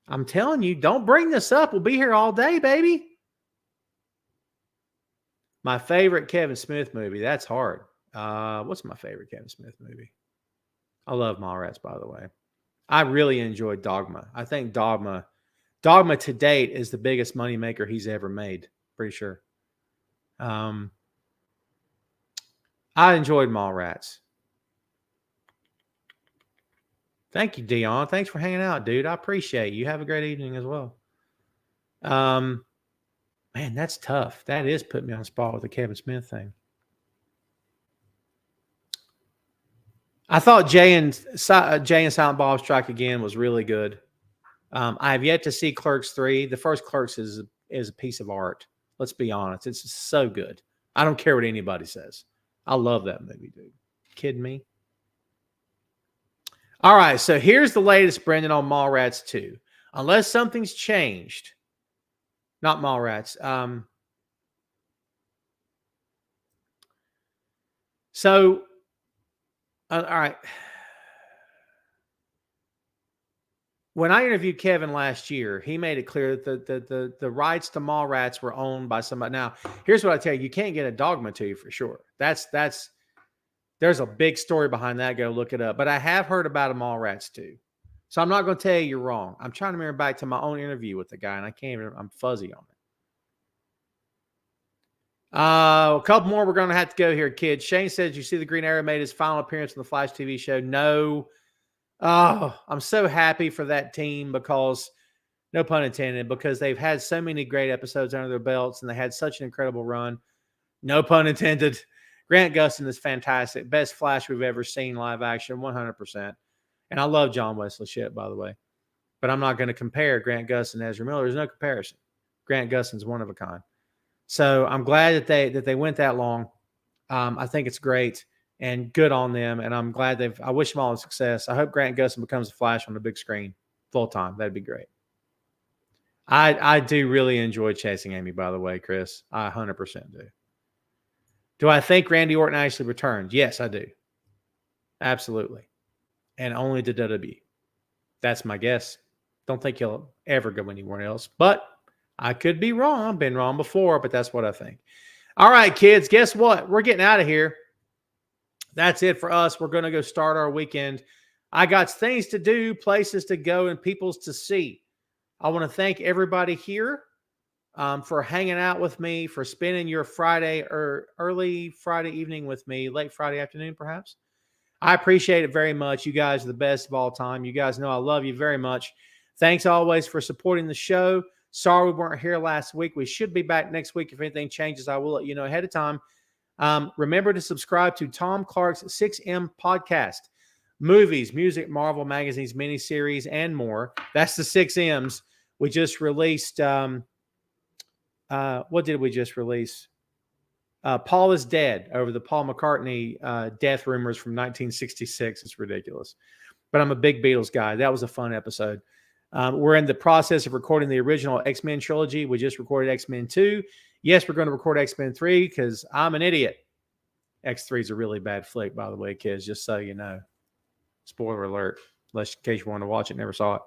I'm telling you, don't bring this up. We'll be here all day, baby. My favorite Kevin Smith movie. That's hard. What's my favorite Kevin Smith movie? I love Mallrats, by the way. I really enjoyed Dogma. I think Dogma to date is the biggest moneymaker he's ever made. Pretty sure. I enjoyed Mallrats. Thank you, Dion. Thanks for hanging out, dude. I appreciate you. Have a great evening as well. Man, that's tough. That is putting me on the spot with the Kevin Smith thing. I thought Jay and Silent Bob Strike Again was really good. I have yet to see Clerks 3. The first Clerks is a piece of art. Let's be honest. It's so good. I don't care what anybody says. I love that movie, dude. Kidding me? All right, so here's the latest, Brendan, on Mallrats 2. Unless something's changed. Not Mallrats. All right. When I interviewed Kevin last year, he made it clear that the rights to Mallrats were owned by somebody. Now, here's what I tell you: you can't get a Dogma 2 for sure. There's a big story behind that. Go look it up. But I have heard about a Mallrats 2, so I'm not going to tell you you're wrong. I'm trying to remember back to my own interview with the guy, and I can't even. I'm fuzzy on it. A couple more. We're going to have to go here, kids. Shane says, you see the Green Arrow made his final appearance on the Flash TV show? No. Oh, I'm so happy for that team because, no pun intended, because they've had so many great episodes under their belts and they had such an incredible run. No pun intended. Grant Gustin is fantastic. Best Flash we've ever seen live action, 100%. And I love John Wesley Shipp, by the way. But I'm not going to compare Grant Gustin and Ezra Miller. There's no comparison. Grant Gustin's one of a kind. So I'm glad that they went that long. I think it's great and good on them. And I'm glad I wish them all the success. I hope Grant Gustin becomes a Flash on the big screen full time. That'd be great. I do really enjoy Chasing Amy, by the way, Chris. I 100% do. Do I think Randy Orton actually returns? Yes, I do. Absolutely. And only to WWE. That's my guess. Don't think he'll ever go anywhere else. But I could be wrong. I've been wrong before, but that's what I think. All right, kids, guess what? We're getting out of here. That's it for us. We're going to go start our weekend. I got things to do, places to go, and peoples to see. I want to thank everybody here for hanging out with me, for spending your Friday or early Friday evening with me, late Friday afternoon, perhaps. I appreciate it very much. You guys are the best of all time. You guys know I love you very much. Thanks always for supporting the show. Sorry we weren't here last week. We should be back next week. If anything changes, I will let you know ahead of time. Remember to subscribe to Tom Clark's 6M podcast. Movies, music, Marvel magazines, miniseries, and more. That's the 6 M's. We just released, what did we just release? Paul is Dead, over the Paul McCartney death rumors from 1966. It's ridiculous. But I'm a big Beatles guy. That was a fun episode. We're in the process of recording the original X-Men trilogy. We just recorded X-Men 2. Yes, we're going to record X-Men 3 because I'm an idiot. X3 is a really bad flick, by the way, kids, just so you know. Spoiler alert, in case you want to watch it, never saw it.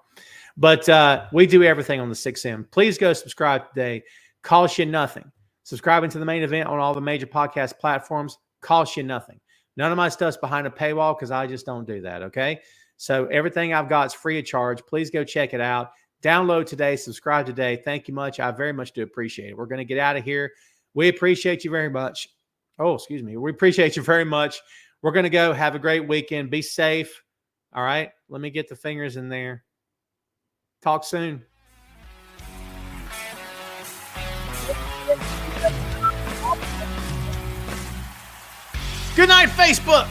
But we do everything on the 6M. Please go subscribe today. Costs you nothing. Subscribing to the main event on all the major podcast platforms costs you nothing. None of my stuff's behind a paywall because I just don't do that, okay? So everything I've got is free of charge. Please go check it out. Download today. Subscribe today. Thank you much. I very much do appreciate it. We're going to get out of here. We appreciate you very much. Oh, excuse me. We appreciate you very much. We're going to go. Have a great weekend. Be safe. All right. Let me get the fingers in there. Talk soon. Good night, Facebook.